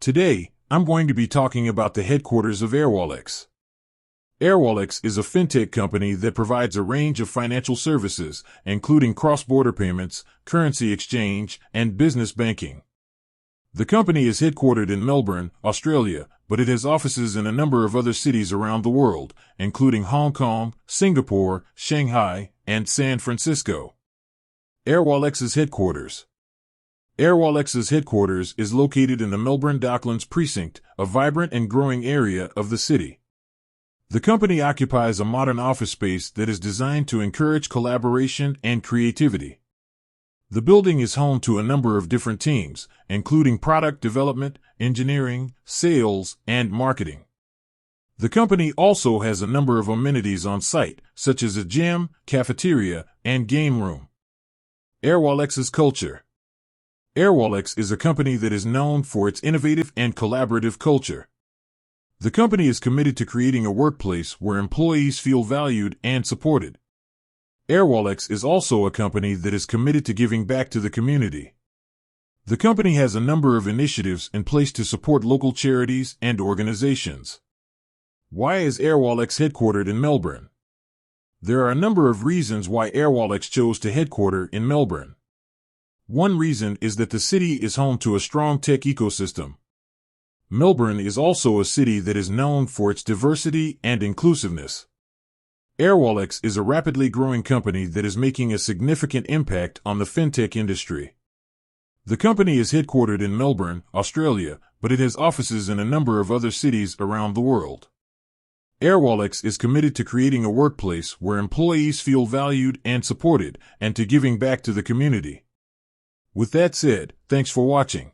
Today, I'm going to be talking about the headquarters of Airwallex. Airwallex is a fintech company that provides a range of financial services, including cross-border payments, currency exchange, and business banking. The company is headquartered in Melbourne, Australia, but it has offices in a number of other cities around the world, including Hong Kong, Singapore, Shanghai, and San Francisco. Airwallex's headquarters. Airwallex's headquarters is located in the Melbourne Docklands precinct, a vibrant and growing area of the city. The company occupies a modern office space that is designed to encourage collaboration and creativity. The building is home to a number of different teams, including product development, engineering, sales, and marketing. The company also has a number of amenities on site, such as a gym, cafeteria, and game room. Airwallex's culture. Airwallex is a company that is known for its innovative and collaborative culture. The company is committed to creating a workplace where employees feel valued and supported. Airwallex is also a company that is committed to giving back to the community. The company has a number of initiatives in place to support local charities and organizations. Why is Airwallex headquartered in Melbourne? There are a number of reasons why Airwallex chose to headquarter in Melbourne. One reason is that the city is home to a strong tech ecosystem. Melbourne is also a city that is known for its diversity and inclusiveness. Airwallex is a rapidly growing company that is making a significant impact on the fintech industry. The company is headquartered in Melbourne, Australia, but it has offices in a number of other cities around the world. Airwallex is committed to creating a workplace where employees feel valued and supported, and to giving back to the community. With that said, thanks for watching.